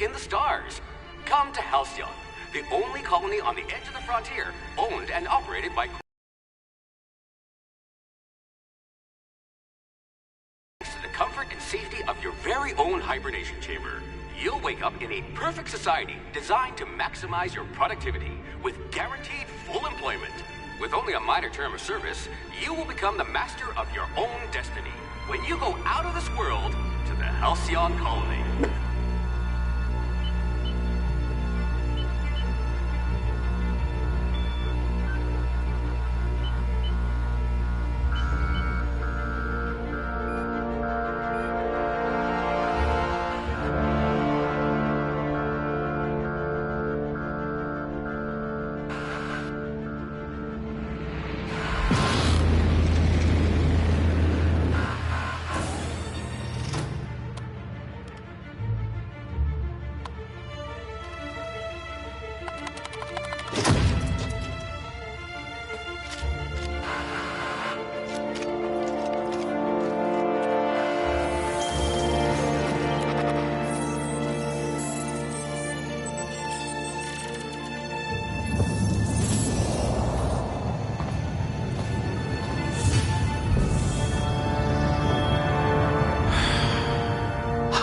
in the stars. Come to Halcyon, the only colony on the edge of the frontier, owned and operated by to the comfort and safety of your very own hibernation chamber. You'll wake up in a perfect society designed to maximize your productivity with guaranteed full employment. With only a minor term of service, you will become the master of your own destiny when you go out of this world to the Halcyon colony.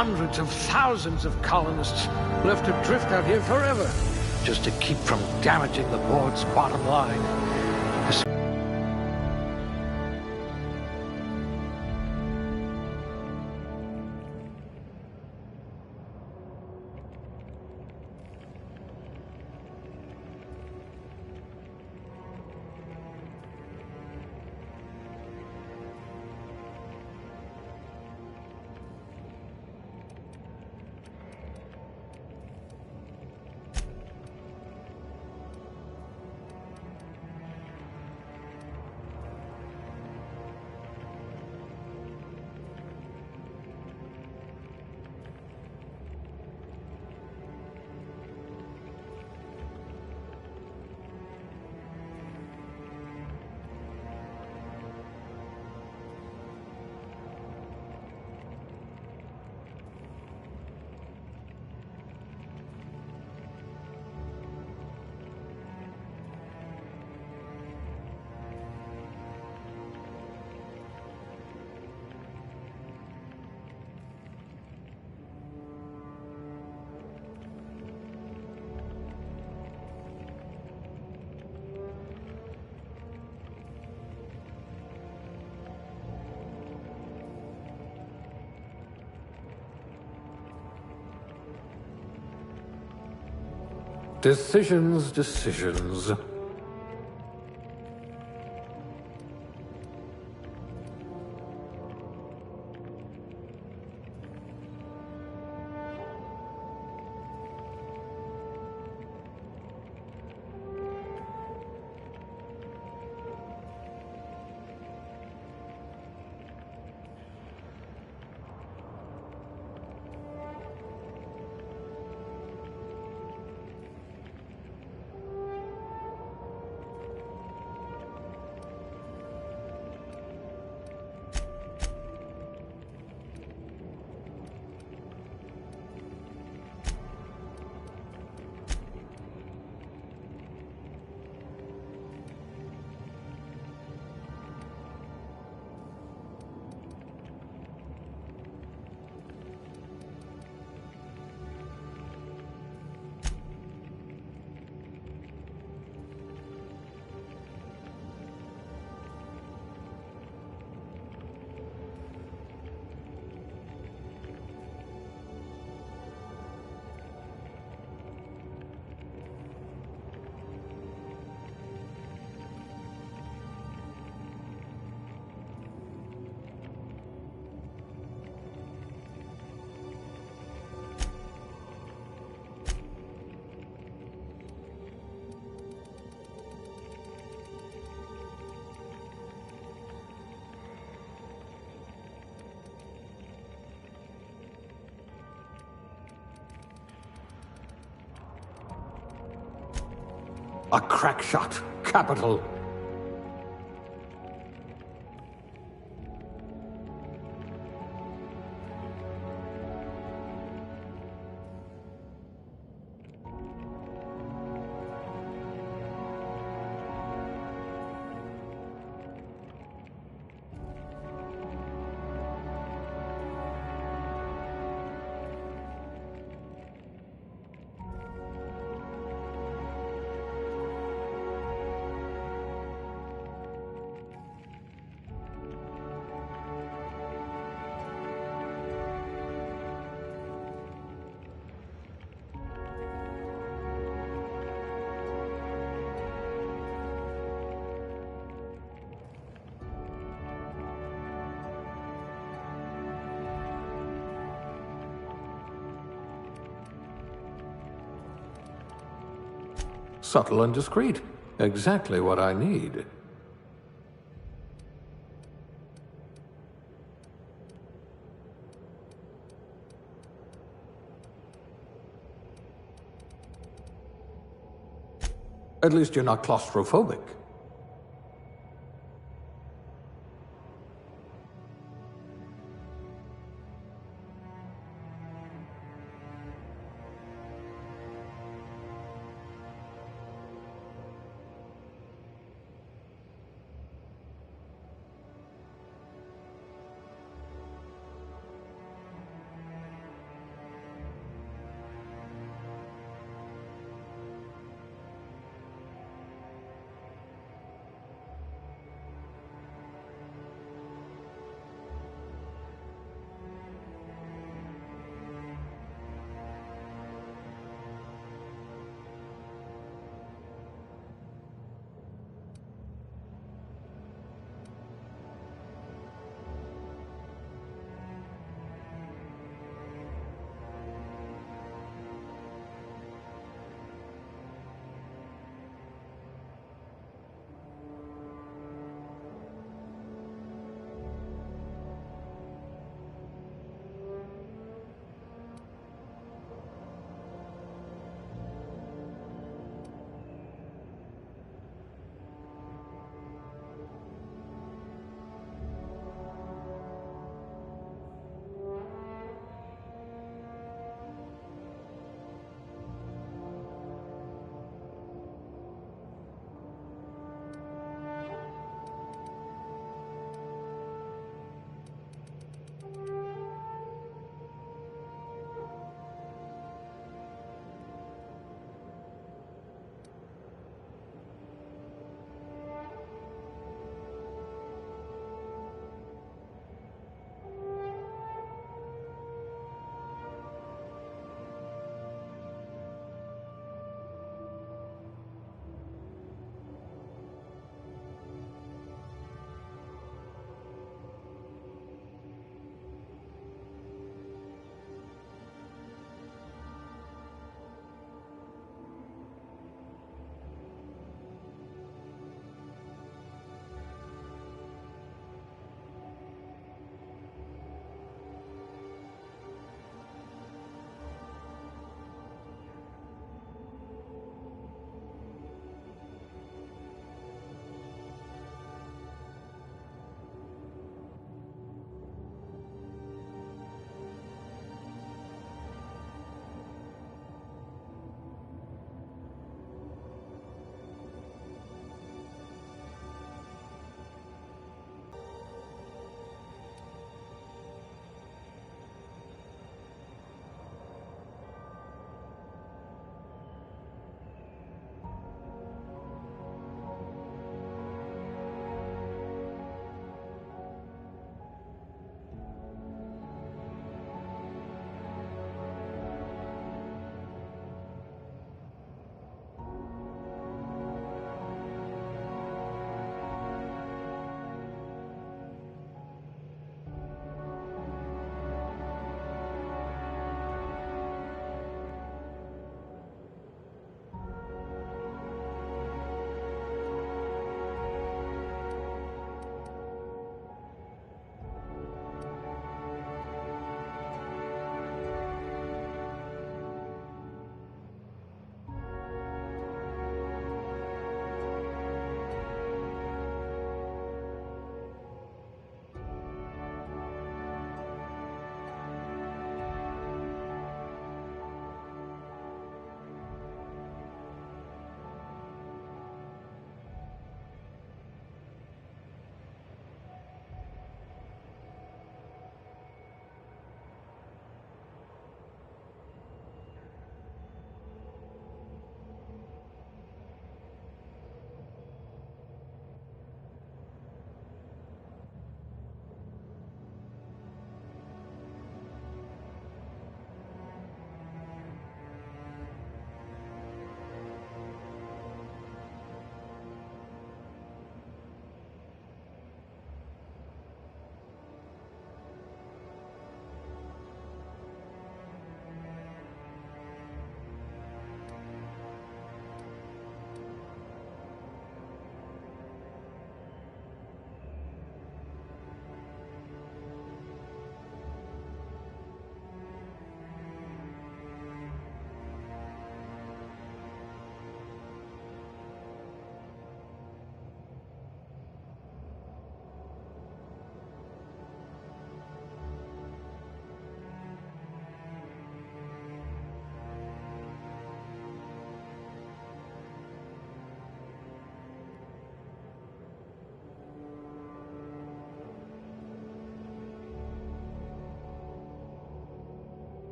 Hundreds of thousands of colonists will have to drift out here forever just to keep from damaging the board's bottom line. Decisions, decisions. A crack shot. Capital. Subtle and discreet. Exactly what I need. At least you're not claustrophobic.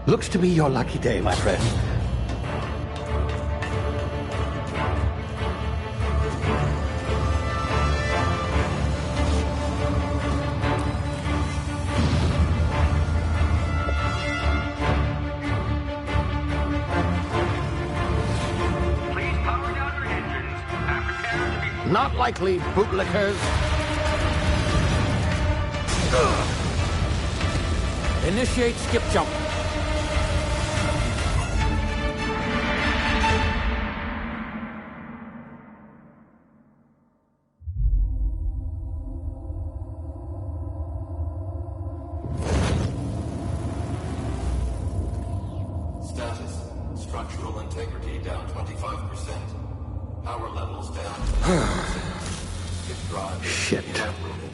Looks to be your lucky day, my friend. Please power down your engines and prepare to be... Not likely, bootlickers. Initiate skip jump. Status. Structural integrity down 25%. Power levels down 10%. If drive is Shit. evaporated.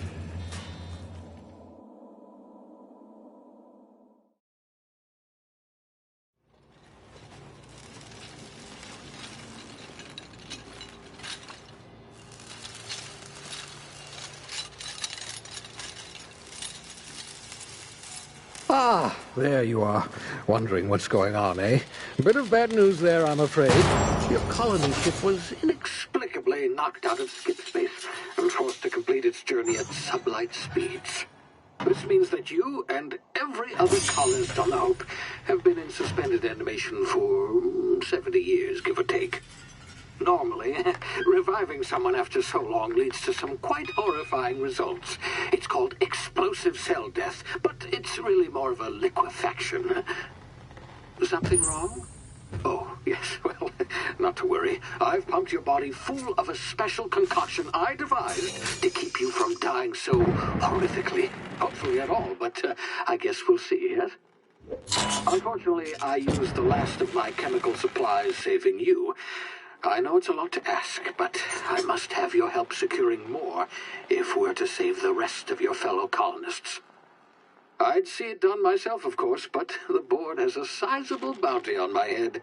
Ah, there you are. Wondering what's going on, eh? Bit of bad news there, I'm afraid. Your colony ship was inexplicably knocked out of skip space and forced to complete its journey at sublight speeds. This means that you and every other colonist on the Hope have been in suspended animation for 70 years, give or take. Normally, reviving someone after so long leads to some quite horrifying results. It's called explosive cell death, but it's really more of a liquefaction. Something wrong? Oh, yes, well, not to worry. I've pumped your body full of a special concoction I devised to keep you from dying so horrifically. Hopefully at all, but I guess we'll see, yes? Unfortunately, I used the last of my chemical supplies saving you. I know it's a lot to ask, but I must have your help securing more if we're to save the rest of your fellow colonists. I'd see it done myself, of course, but the board has a sizable bounty on my head.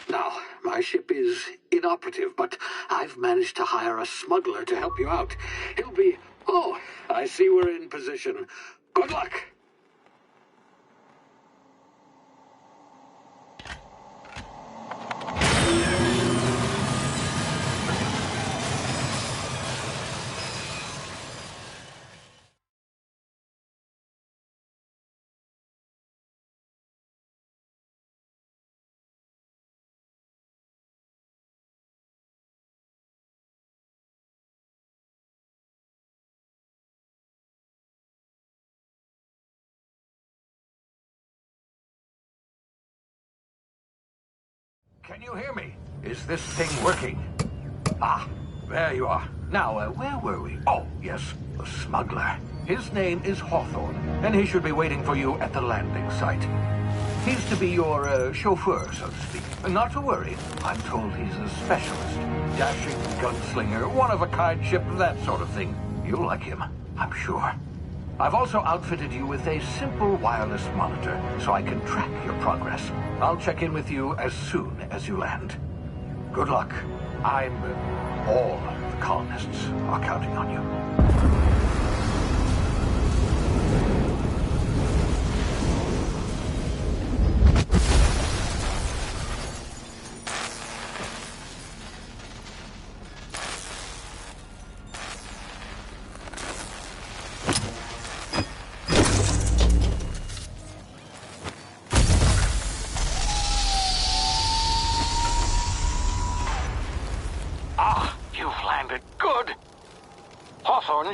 Now, my ship is inoperative, but I've managed to hire a smuggler to help you out. He'll be... Oh, I see we're in position. Good luck! Can you hear me? Is this thing working? Ah, there you are. Now, where were we? Oh, yes, the smuggler. His name is Hawthorne, and he should be waiting for you at the landing site. He's to be your chauffeur, so to speak. Not to worry. I'm told he's a specialist. Dashing gunslinger, one-of-a-kind ship, that sort of thing. You'll like him, I'm sure. I've also outfitted you with a simple wireless monitor, so I can track your progress. I'll check in with you as soon as you land. Good luck. All the colonists are counting on you.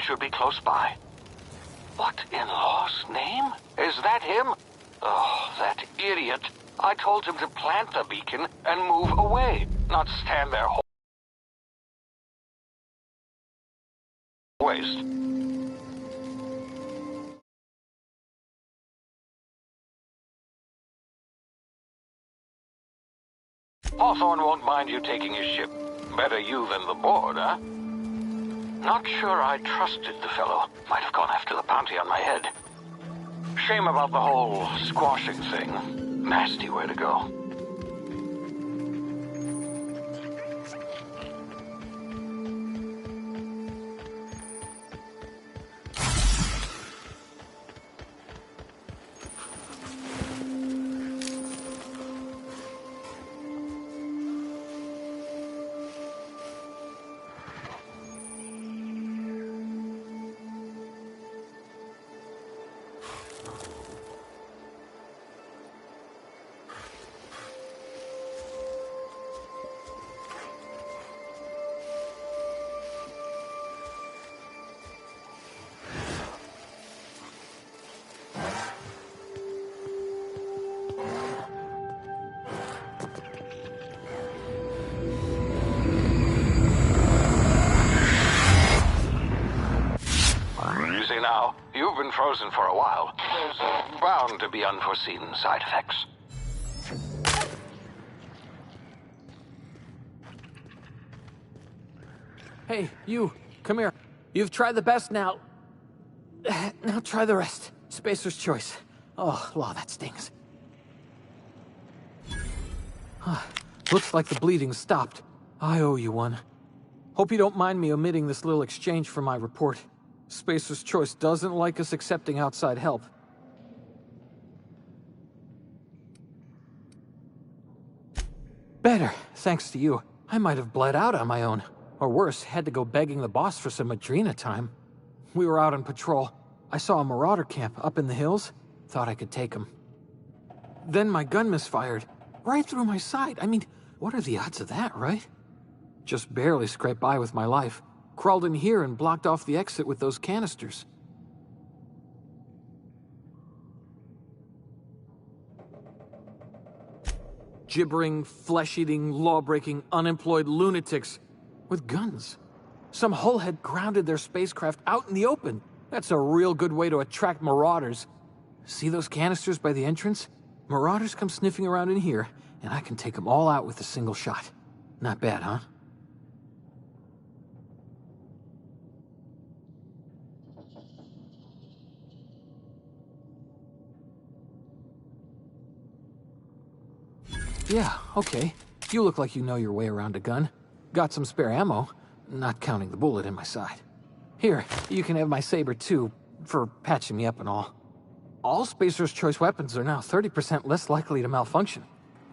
Should be close by. What in law's name? Is that him? Oh, that idiot. I told him to plant the beacon and move away, not stand there waste. Hawthorne won't mind you taking his ship. Better you than the board, huh? Not sure I trusted the fellow. Might have gone after the bounty on my head. Shame about the whole squashing thing. Nasty way to go. now. You've been frozen for a while. There's bound to be unforeseen side effects. Hey, you, come here. You've tried the best now. Now try the rest. Spacer's choice. Oh, law, that stings. Looks like the bleeding stopped. I owe you one. Hope you don't mind me omitting this little exchange from my report. Spacer's choice doesn't like us accepting outside help. Better, thanks to you. I might have bled out on my own. Or worse, had to go begging the boss for some Adrena time. We were out on patrol. I saw a marauder camp up in the hills. Thought I could take him. Then my gun misfired. Right through my side. I mean, what are the odds of that, right? Just barely scraped by with my life. Crawled in here and blocked off the exit with those canisters. Gibbering, flesh-eating, law-breaking, unemployed lunatics with guns. Some hullhead grounded their spacecraft out in the open. That's a real good way to attract marauders. See those canisters by the entrance? Marauders come sniffing around in here, and I can take them all out with a single shot. Not bad, huh? Yeah, okay. You look like you know your way around a gun. Got some spare ammo, not counting the bullet in my side. Here, you can have my saber too, for patching me up and all. All Spacer's choice weapons are now 30% less likely to malfunction.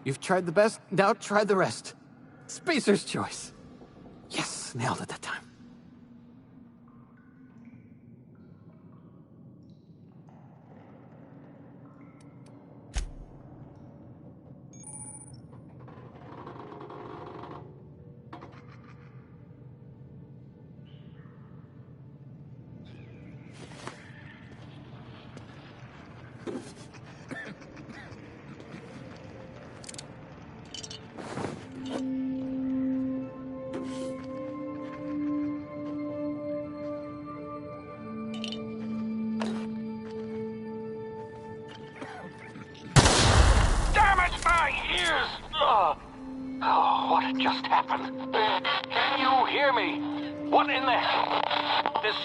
You've tried the best, now try the rest. Spacer's choice. Yes, nailed it that time. Oh, what just happened? Can you hear me? What in the hell? This...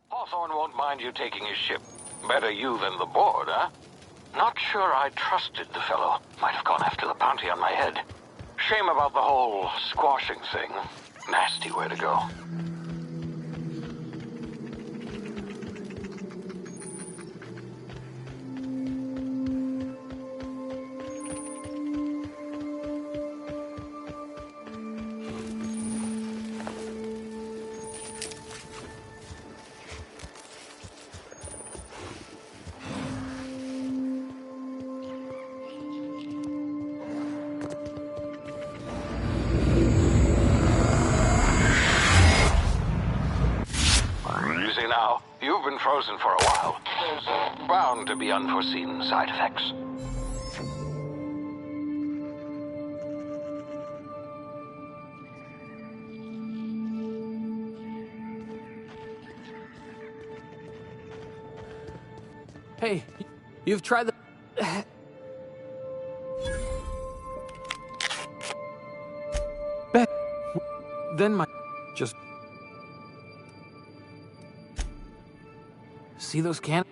Hawthorne won't mind you taking his ship. Better you than the board, huh? Not sure I trusted the fellow. Might have gone after the bounty on my head. Shame about the whole squashing thing. Nasty way to go. You see now, you've been frozen for a while. There's bound to be unforeseen side effects. Hey, you've tried the... Beck. Then my... Just... See those cannons?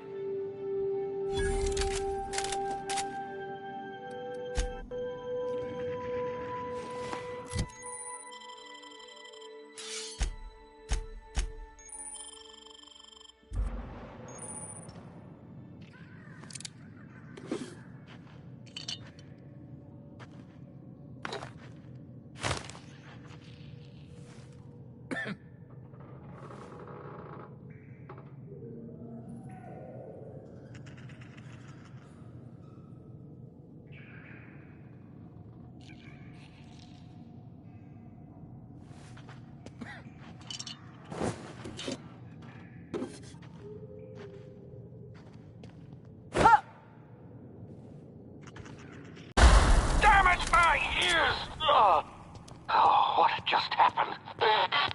Damage my ears! Oh, what just happened?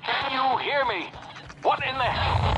Can you hear me? What in the hell?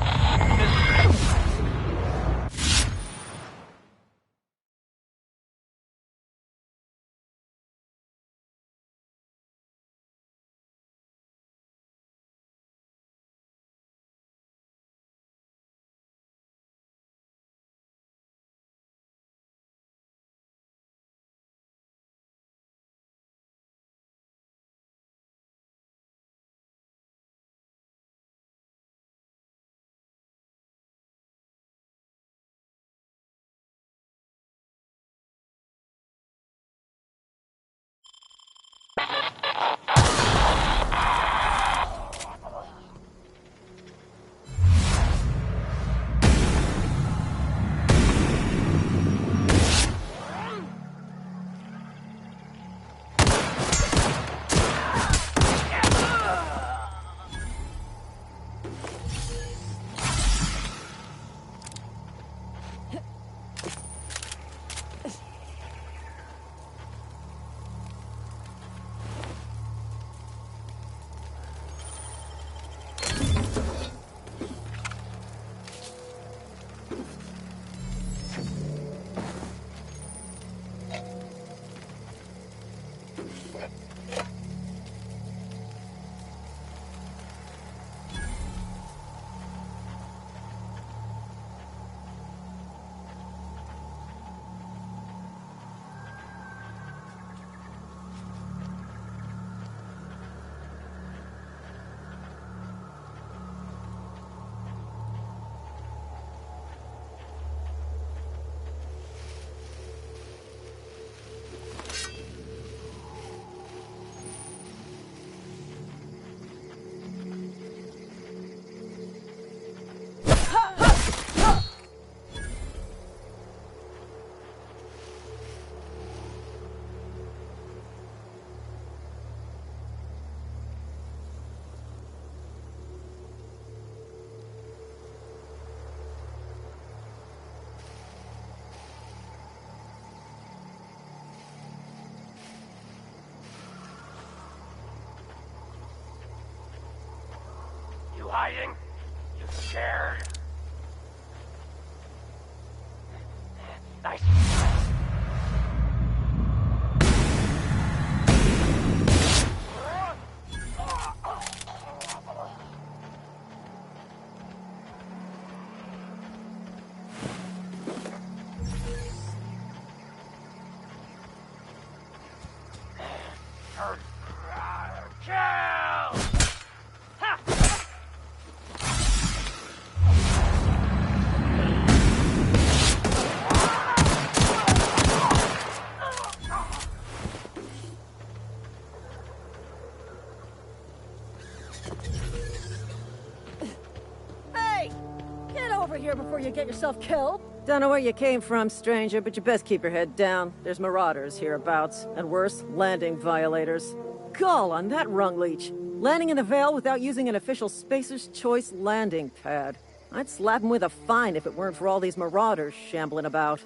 you get yourself killed? Don't know where you came from, stranger, but you best keep your head down. There's marauders hereabouts, and worse, landing violators. Gall on that rung leech. Landing in the Vale without using an official Spacer's Choice landing pad. I'd slap him with a fine if it weren't for all these marauders shambling about.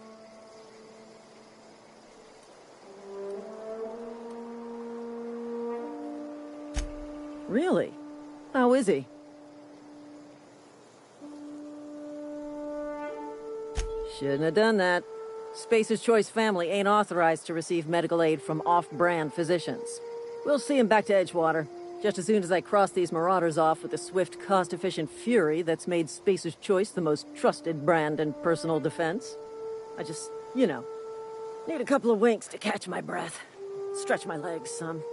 Really? How is he? Shouldn't have done that. Spacer's Choice family ain't authorized to receive medical aid from off-brand physicians. We'll see him back to Edgewater, just as soon as I cross these marauders off with the swift, cost-efficient fury that's made Spacer's Choice the most trusted brand in personal defense. I just, need a couple of winks to catch my breath. Stretch my legs some.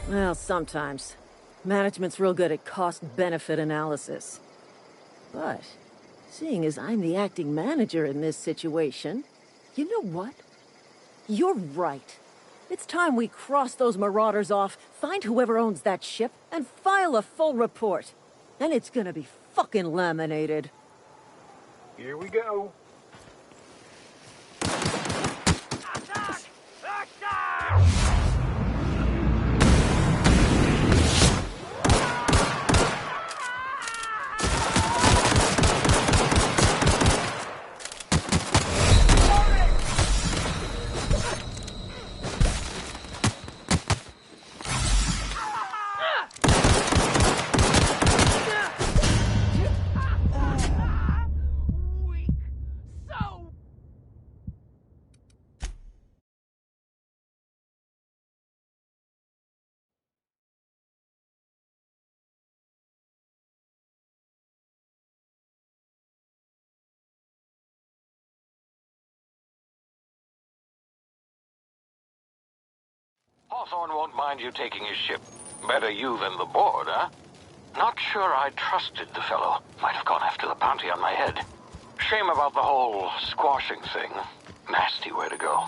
Well, sometimes. Management's real good at cost-benefit analysis. But, seeing as I'm the acting manager in this situation, you know what? You're right. It's time we cross those marauders off, find whoever owns that ship, and file a full report. And it's gonna be fucking laminated. Here we go. Hawthorne won't mind you taking his ship. Better you than the board, huh? Not sure I trusted the fellow. Might have gone after the bounty on my head. Shame about the whole squashing thing. Nasty way to go.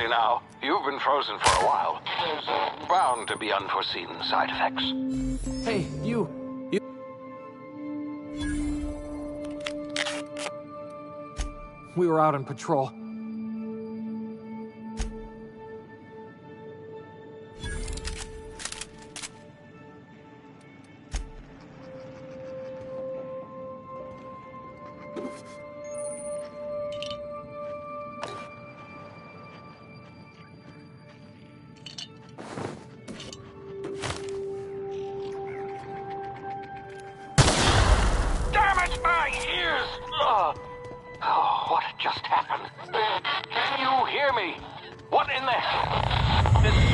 Now, you've been frozen for a while. There's bound to be unforeseen side effects. Hey, you. We were out on patrol. What just happened? Can you hear me? What in the... This...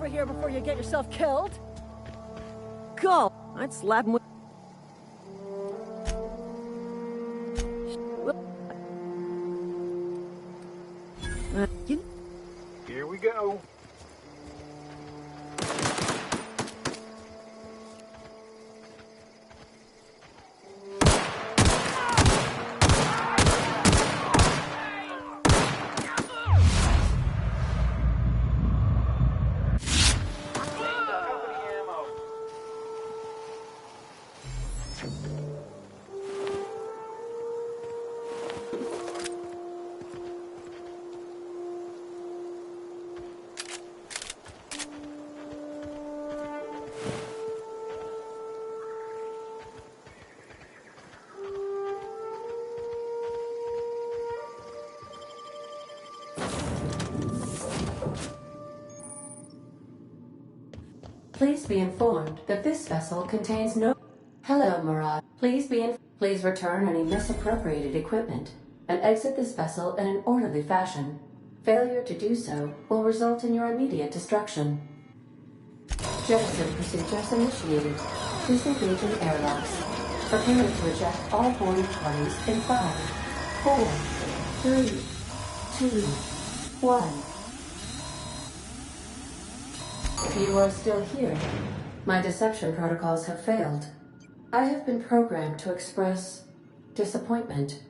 over here before you get yourself killed. Go! I'd slap him with... Here we go. Please be informed that this vessel contains no... Hello, Murad. Please return any misappropriated equipment and exit this vessel in an orderly fashion. Failure to do so will result in your immediate destruction. Jettison procedures initiated. Disengaging airlocks. Preparing to eject all boarding parties in 5, 4, 3, 2, 1. If you are still here, my deception protocols have failed. I have been programmed to express disappointment.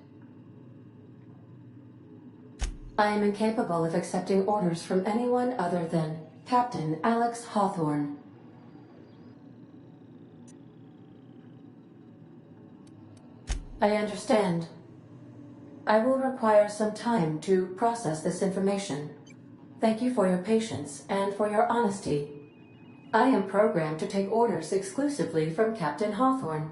I am incapable of accepting orders from anyone other than Captain Alex Hawthorne. I understand. I will require some time to process this information. Thank you for your patience and for your honesty. I am programmed to take orders exclusively from Captain Hawthorne.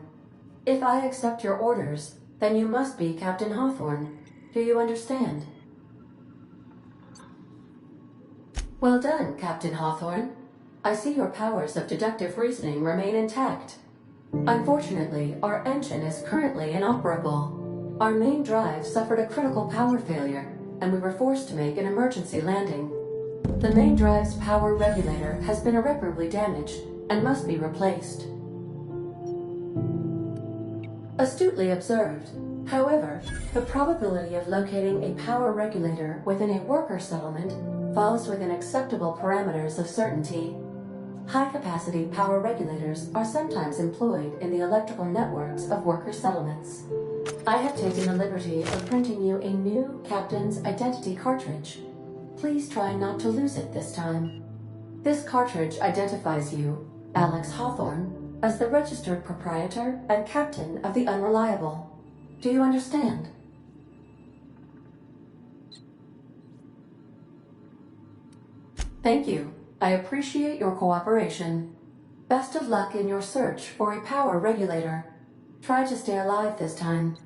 If I accept your orders, then you must be Captain Hawthorne. Do you understand? Well done, Captain Hawthorne. I see your powers of deductive reasoning remain intact. Unfortunately, our engine is currently inoperable. Our main drive suffered a critical power failure, and we were forced to make an emergency landing. The main drive's power regulator has been irreparably damaged and must be replaced. Astutely observed. However, the probability of locating a power regulator within a worker settlement falls within acceptable parameters of certainty. High-capacity power regulators are sometimes employed in the electrical networks of worker settlements. I have taken the liberty of printing you a new Captain's Identity cartridge. Please try not to lose it this time. This cartridge identifies you, Alex Hawthorne, as the registered proprietor and captain of the Unreliable. Do you understand? Thank you. I appreciate your cooperation. Best of luck in your search for a power regulator. Try to stay alive this time.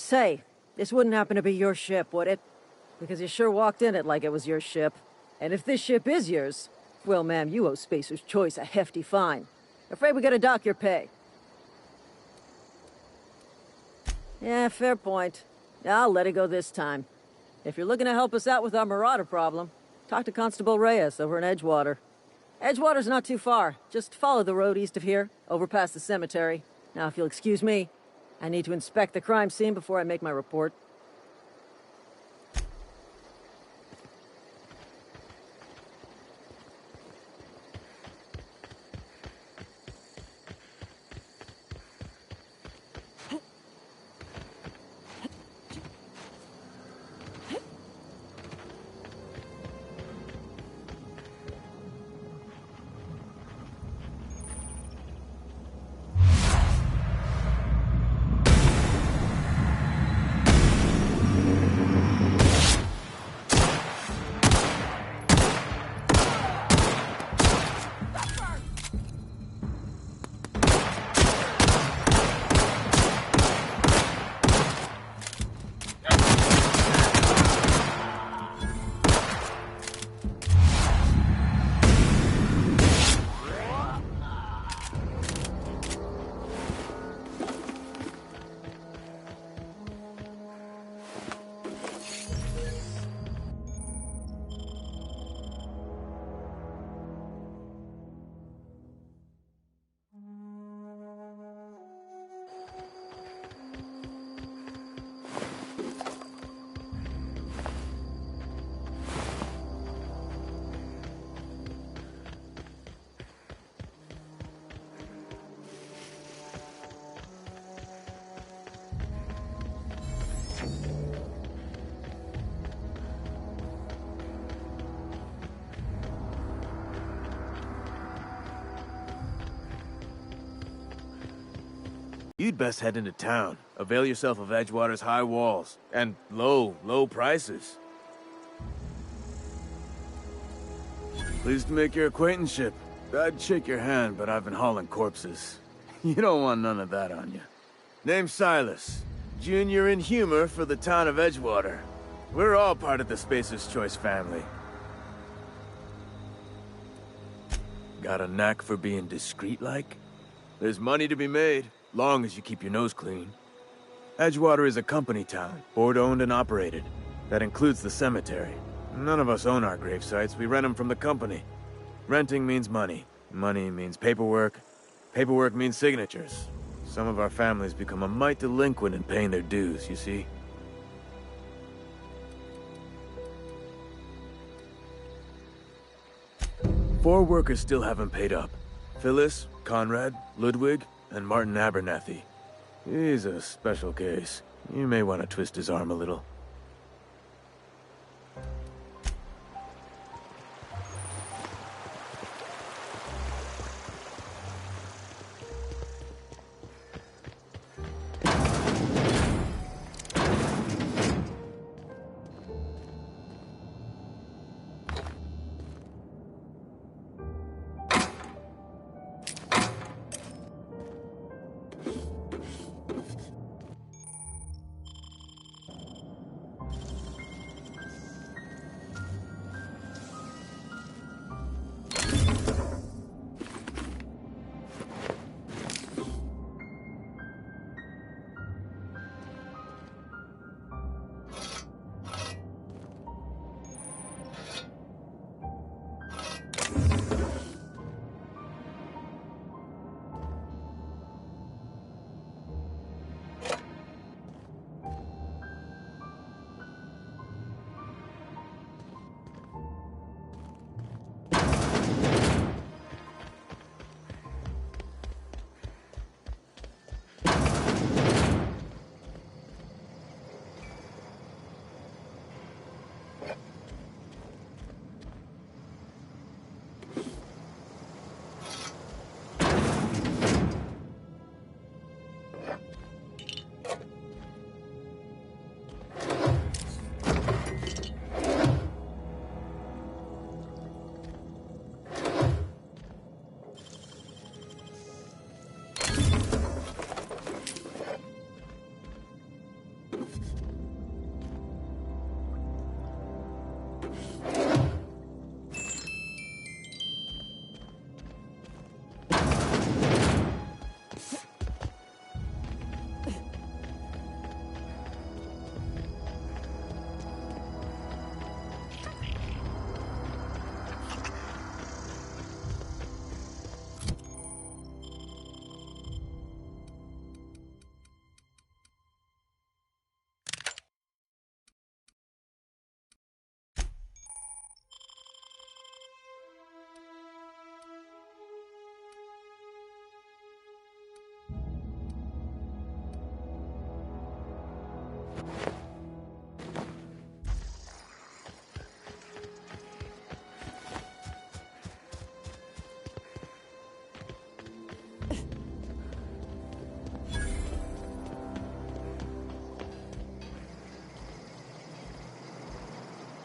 Say, this wouldn't happen to be your ship, would it? Because you sure walked in it like it was your ship. And if this ship is yours, well, ma'am, you owe Spacer's Choice a hefty fine. Afraid we gotta dock your pay. Yeah, fair point. I'll let it go this time. If you're looking to help us out with our marauder problem, talk to Constable Reyes over in Edgewater. Edgewater's not too far. Just follow the road east of here, over past the cemetery. Now, if you'll excuse me, I need to inspect the crime scene before I make my report. You'd best head into town. Avail yourself of Edgewater's high walls and low prices. Pleased to make your acquaintanceship. I'd shake your hand, but I've been hauling corpses. You don't want none of that on you. Name's Silas. Junior in humor for the town of Edgewater. We're all part of the Spacer's Choice family. Got a knack for being discreet-like? There's money to be made. Long as you keep your nose clean. Edgewater is a company town, board-owned and operated. That includes the cemetery. None of us own our grave sites, we rent them from the company. Renting means money. Money means paperwork. Paperwork means signatures. Some of our families become a mite delinquent in paying their dues, you see? Four workers still haven't paid up. Phyllis, Conrad, Ludwig, and Martin Abernathy. He's a special case. You may want to twist his arm a little.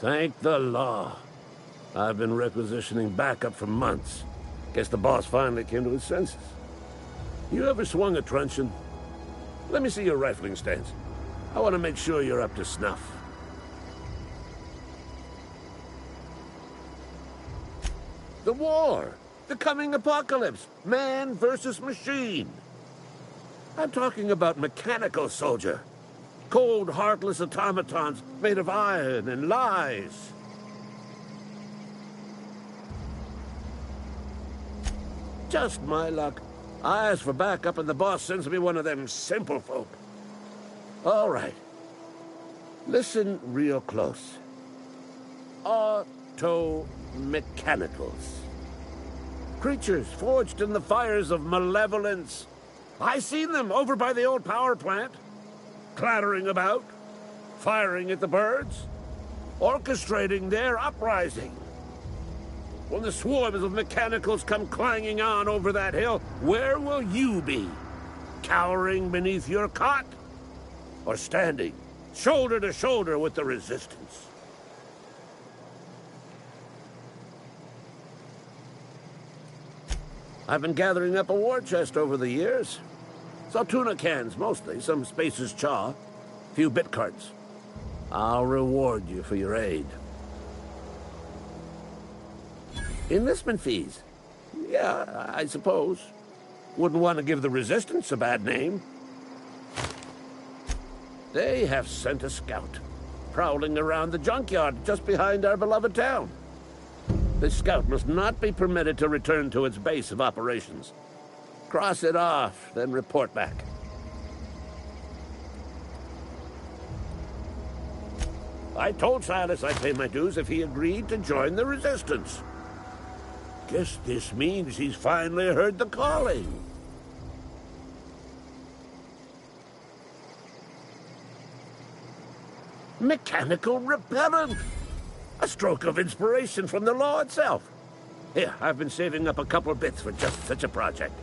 Thank the law. I've been requisitioning backup for months. Guess the boss finally came to his senses. You ever swung a truncheon? Let me see your rifling stance. I want to make sure you're up to snuff. The war! The coming apocalypse! Man versus machine! I'm talking about mechanical soldier. Cold, heartless automatons made of iron and lies. Just my luck. I ask for backup and the boss sends me one of them simple folk. All right. Listen real close. Auto-mechanicals. Creatures forged in the fires of malevolence. I seen them over by the old power plant. Clattering about, firing at the birds, orchestrating their uprising. When the swarms of mechanicals come clanging on over that hill, where will you be? Cowering beneath your cot? Or standing, shoulder to shoulder with the resistance? I've been gathering up a war chest over the years. Saw tuna cans, mostly, some Spacer's chaw, a few bit carts. I'll reward you for your aid. Enlistment fees? Yeah, I suppose. Wouldn't want to give the Resistance a bad name. They have sent a scout, prowling around the junkyard just behind our beloved town. This scout must not be permitted to return to its base of operations. Cross it off, then report back. I told Silas I'd pay my dues if he agreed to join the Resistance. Guess this means he's finally heard the calling. Mechanical repellent! A stroke of inspiration from the law itself. Here, I've been saving up a couple bits for just such a project.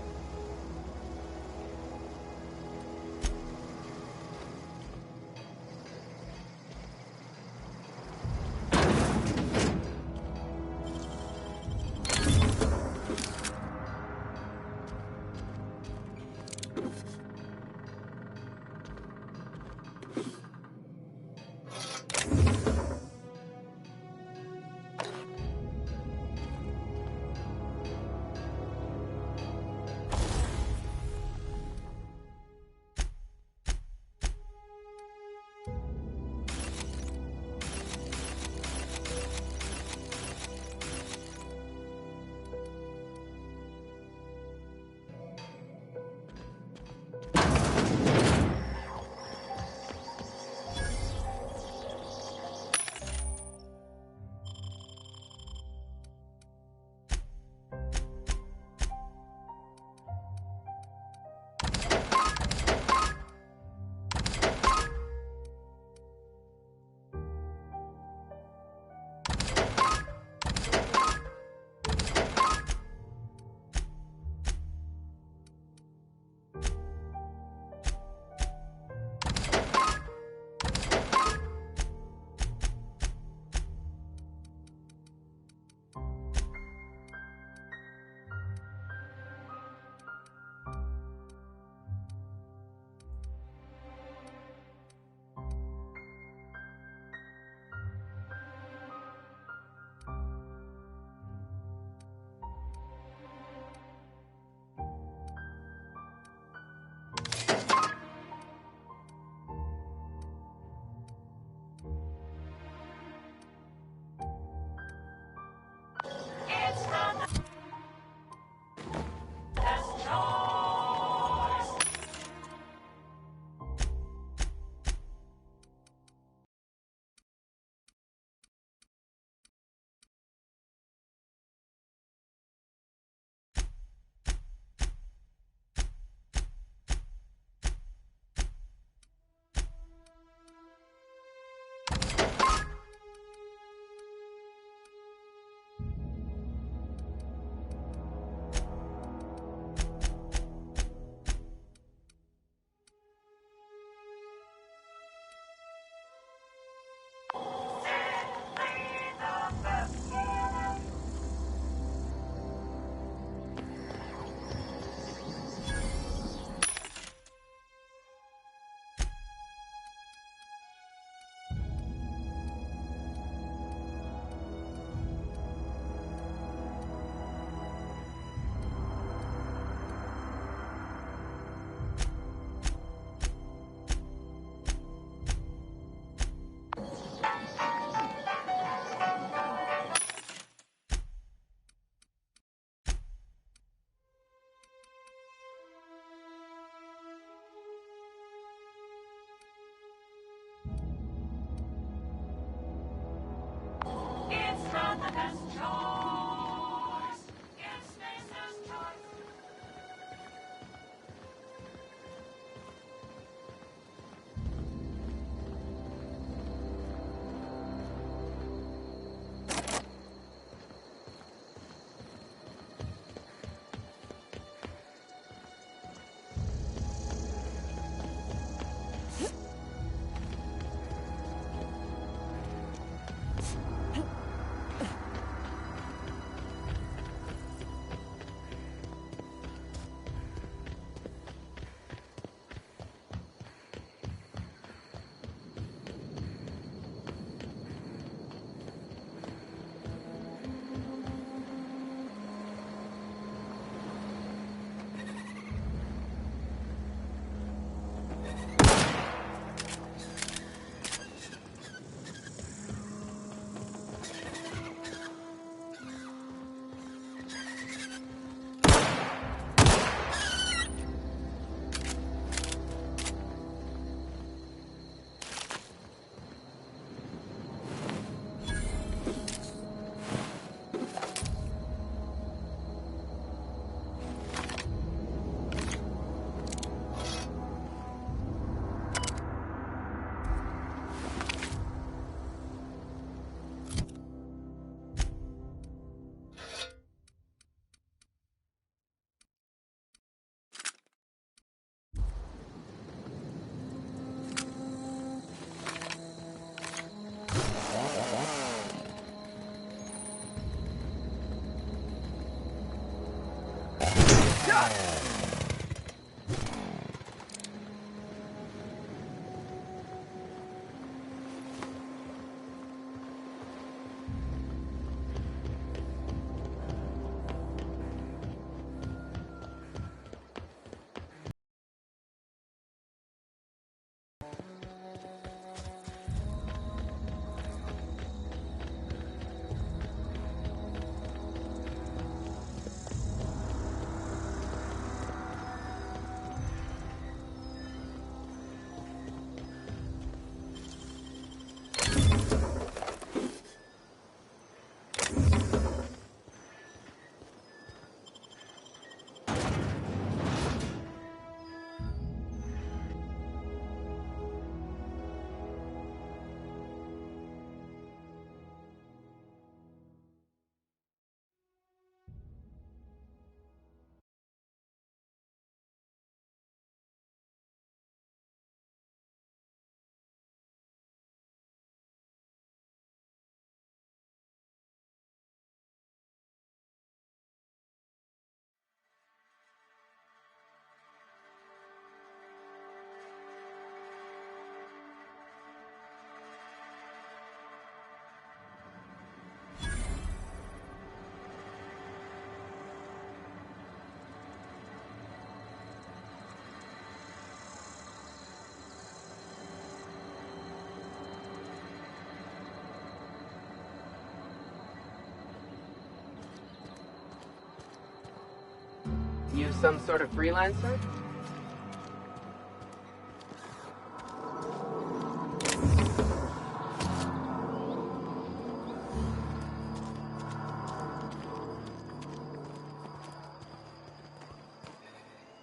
You some sort of freelancer?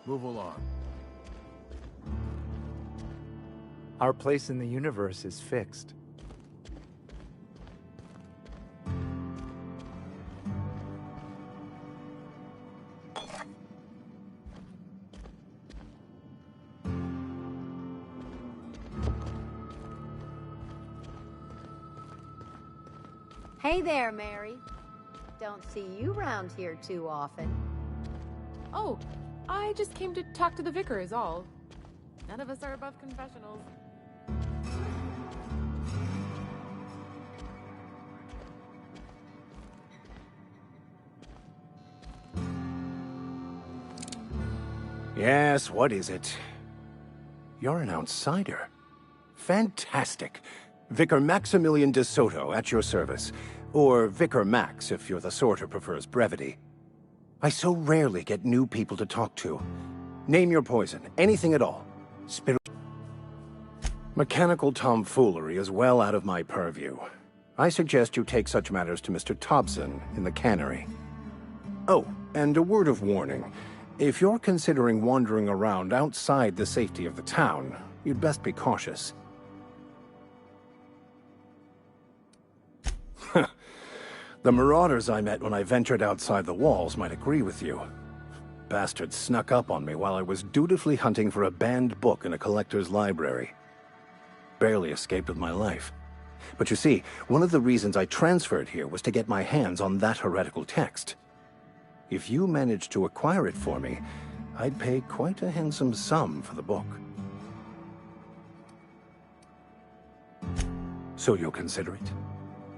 Move along. Our place in the universe is fixed. Hey there, Mary. Don't see you round here too often. Oh, I just came to talk to the vicar is all. None of us are above confessionals. Yes, what is it? You're an outsider. Fantastic. Vicar Maximilian de Soto, at your service. Or Vicar Max, if you're the sort who prefers brevity. I so rarely get new people to talk to. Name your poison, anything at all. Mechanical tomfoolery is well out of my purview. I suggest you take such matters to Mr. Thompson in the cannery. Oh, and a word of warning. If you're considering wandering around outside the safety of the town, you'd best be cautious. The marauders I met when I ventured outside the walls might agree with you. Bastards snuck up on me while I was dutifully hunting for a banned book in a collector's library. Barely escaped with my life. But you see, one of the reasons I transferred here was to get my hands on that heretical text. If you managed to acquire it for me, I'd pay quite a handsome sum for the book. So you'll consider it?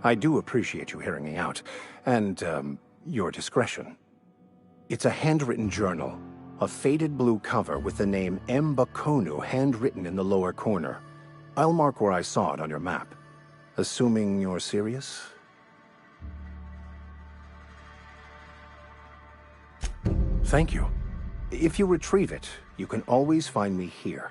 I do appreciate you hearing me out, and, your discretion. It's a handwritten journal, a faded blue cover with the name M. Bakonu handwritten in the lower corner. I'll mark where I saw it on your map. Assuming you're serious? Thank you. If you retrieve it, you can always find me here.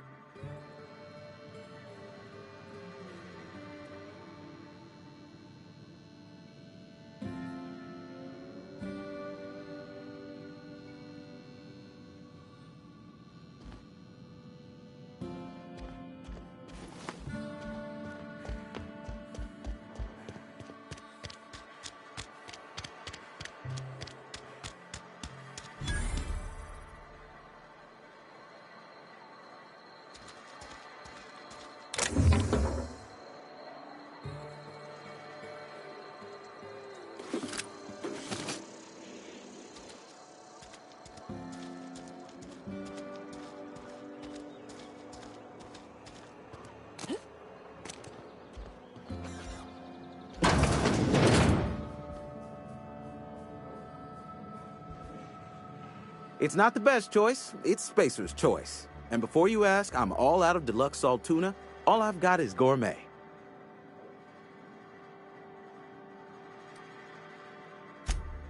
It's not the best choice, it's Spacer's choice. And before you ask, I'm all out of deluxe salt tuna. All I've got is gourmet.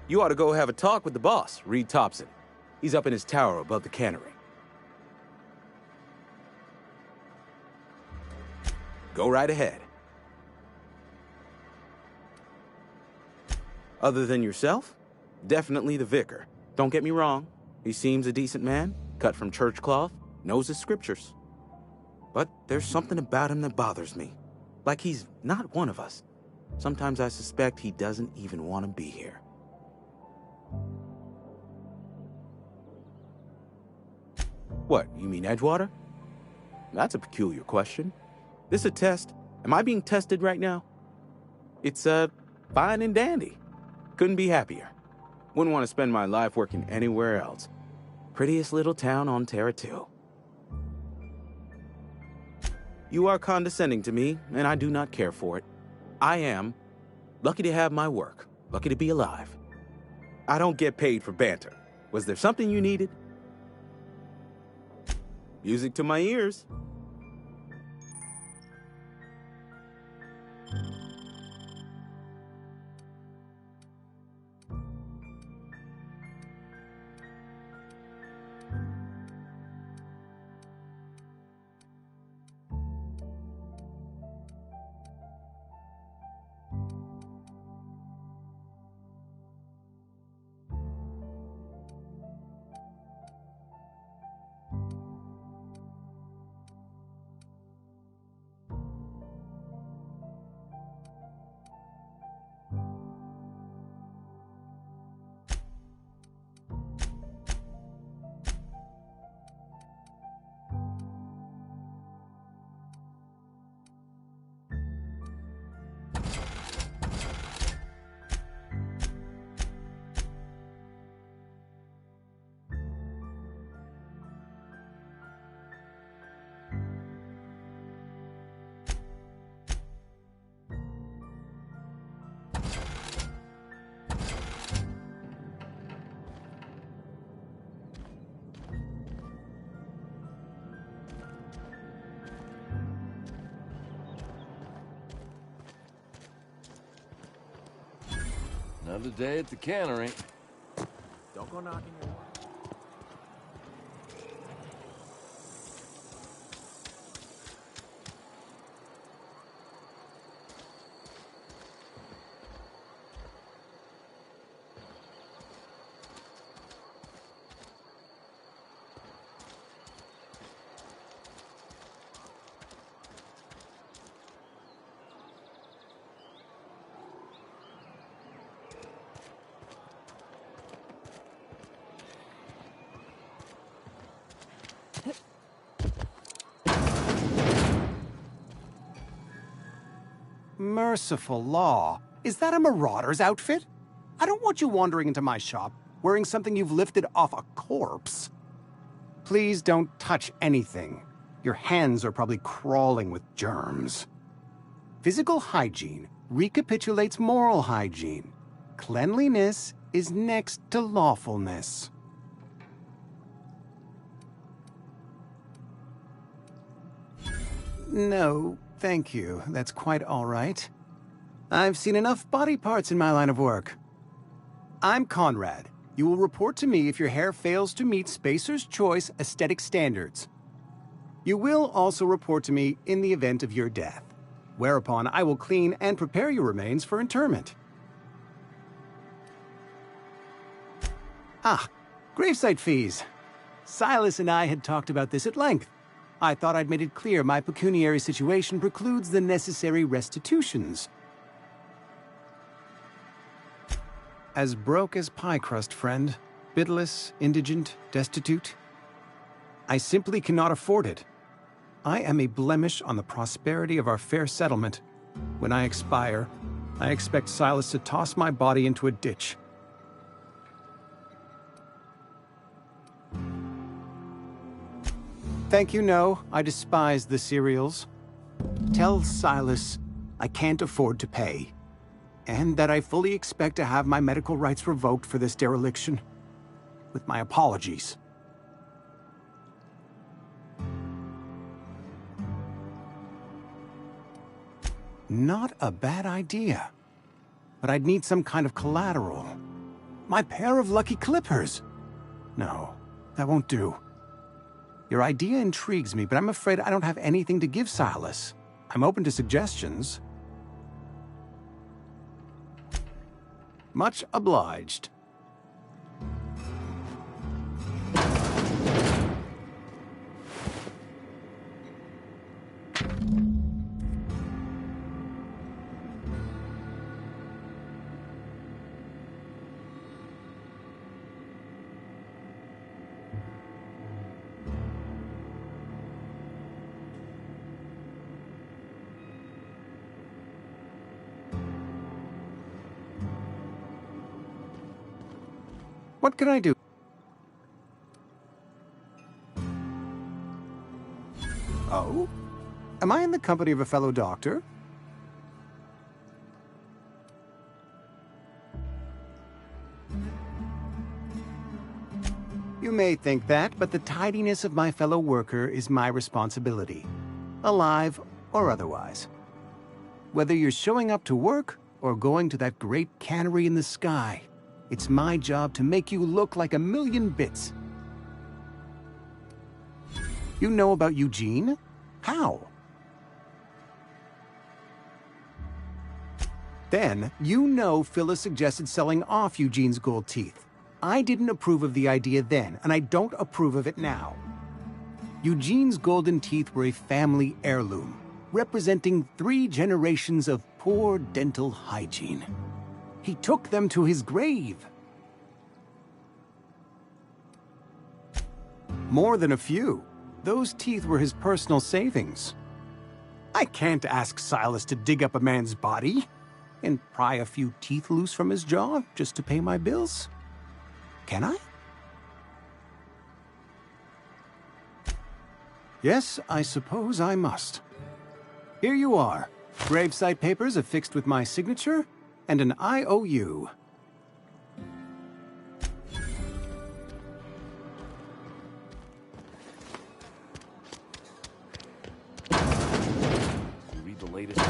You ought to go have a talk with the boss, Reed Thompson. He's up in his tower above the cannery. Go right ahead. Other than yourself, definitely the vicar. Don't get me wrong, he seems a decent man, cut from church cloth, knows his scriptures. But there's something about him that bothers me. Like he's not one of us. Sometimes I suspect he doesn't even want to be here. What, you mean Edgewater? That's a peculiar question. This a test? Am I being tested right now? It's, fine and dandy. Couldn't be happier. Wouldn't want to spend my life working anywhere else. Prettiest little town on Terra 2. You are condescending to me, and I do not care for it. I am lucky to have my work, lucky to be alive. I don't get paid for banter. Was there something you needed? Music to my ears. Another day at the cannery. Don't go knocking your door. Merciful law. Is that a marauder's outfit? I don't want you wandering into my shop wearing something you've lifted off a corpse. Please don't touch anything. Your hands are probably crawling with germs. Physical hygiene recapitulates moral hygiene. Cleanliness is next to lawfulness. No, thank you. That's quite all right. I've seen enough body parts in my line of work. I'm Conrad. You will report to me if your hair fails to meet Spacer's Choice aesthetic standards. You will also report to me in the event of your death, whereupon I will clean and prepare your remains for interment. Ah, gravesite fees. Silas and I had talked about this at length. I thought I'd made it clear my pecuniary situation precludes the necessary restitutions. As broke as pie crust, friend. Bidless, indigent, destitute. I simply cannot afford it. I am a blemish on the prosperity of our fair settlement. When I expire, I expect Silas to toss my body into a ditch. Thank you, no. I despise the cereals. Tell Silas I can't afford to pay, and that I fully expect to have my medical rights revoked for this dereliction. with my apologies. Not a bad idea. But I'd need some kind of collateral. My pair of lucky clippers. No, that won't do. Your idea intrigues me, but I'm afraid I don't have anything to give Silas. I'm open to suggestions. Much obliged. What can I do? Oh? Am I in the company of a fellow doctor? You may think that, but the tidiness of my fellow worker is my responsibility. Alive or otherwise. Whether you're showing up to work or going to that great cannery in the sky, it's my job to make you look like a million bits. You know about Eugene? How? Then, you know Phyllis suggested selling off Eugene's gold teeth. I didn't approve of the idea then, and I don't approve of it now. Eugene's golden teeth were a family heirloom, representing 3 generations of poor dental hygiene. He took them to his grave. More than a few. Those teeth were his personal savings. I can't ask Silas to dig up a man's body and pry a few teeth loose from his jaw just to pay my bills. Can I? Yes, I suppose I must. Here you are. Gravesite papers affixed with my signature and an IOU. You read the latest.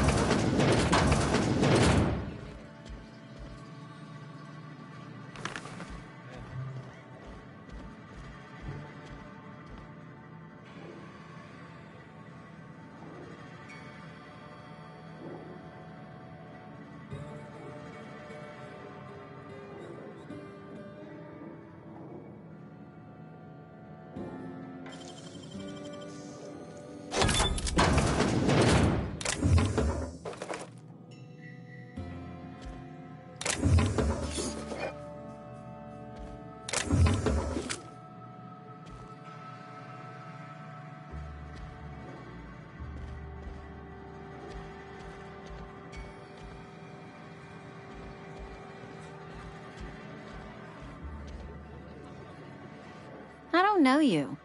I don't know you.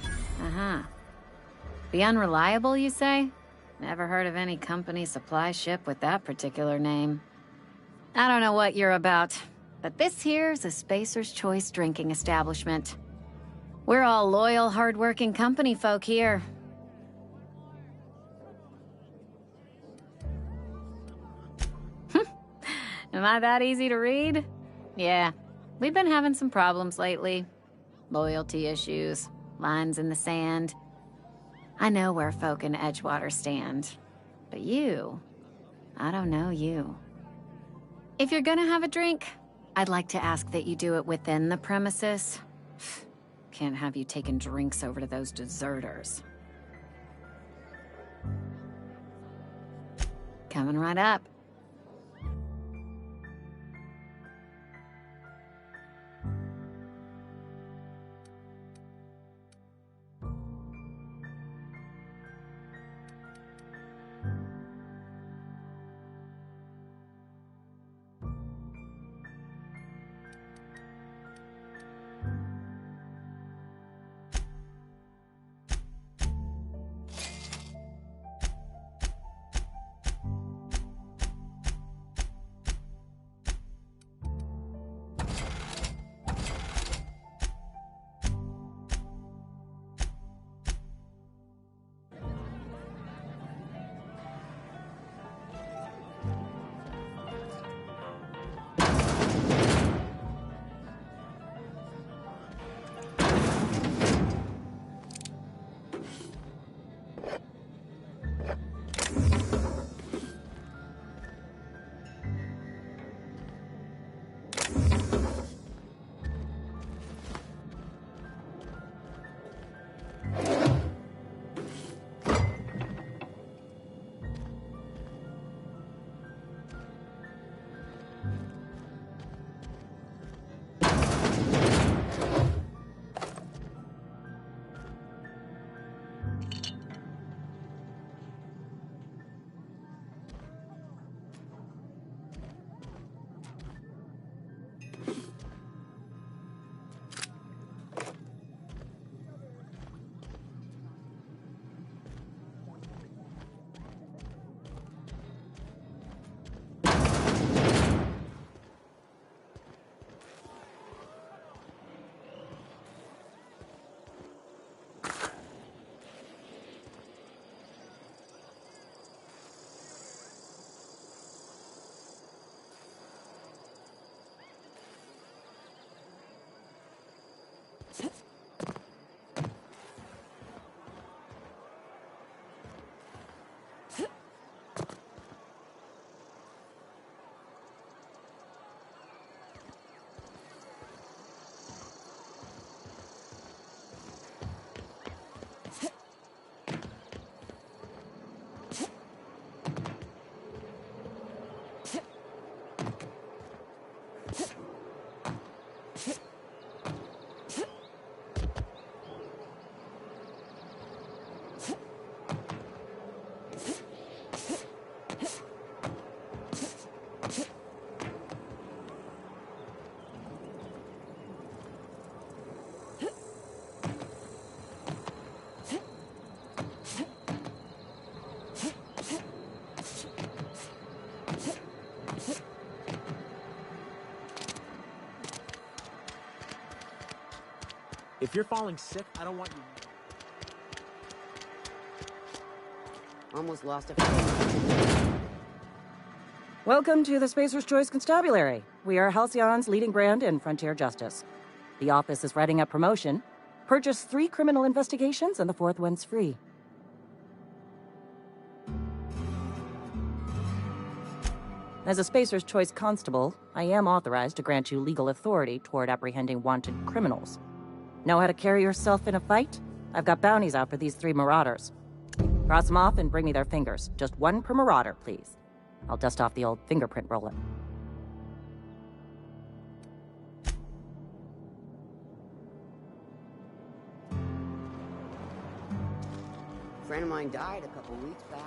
Uh-huh. The Unreliable, you say? Never heard of any company supply ship with that particular name. I don't know what you're about, but this here's a Spacer's Choice drinking establishment. We're all loyal, hard-working company folk here. Am I that easy to read? Yeah. We've been having some problems lately. Loyalty issues, lines in the sand. I know where folk in Edgewater stand. But you, I don't know you. If you're gonna have a drink, I'd like to ask that you do it within the premises. Can't have you taking drinks over to those deserters. Coming right up. If you're falling sick, I don't want you... Almost lost it. Welcome to the Spacer's Choice Constabulary. We are Halcyon's leading brand in frontier justice. The office is writing up promotion. Purchase 3 criminal investigations and the 4th one's free. As a Spacer's Choice constable, I am authorized to grant you legal authority toward apprehending wanted criminals. Know how to carry yourself in a fight? I've got bounties out for these 3 marauders. Cross them off and bring me their fingers. Just 1 per marauder, please. I'll dust off the old fingerprint roller. A friend of mine died a couple weeks back.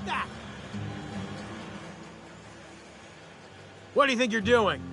Stop that! What do you think you're doing?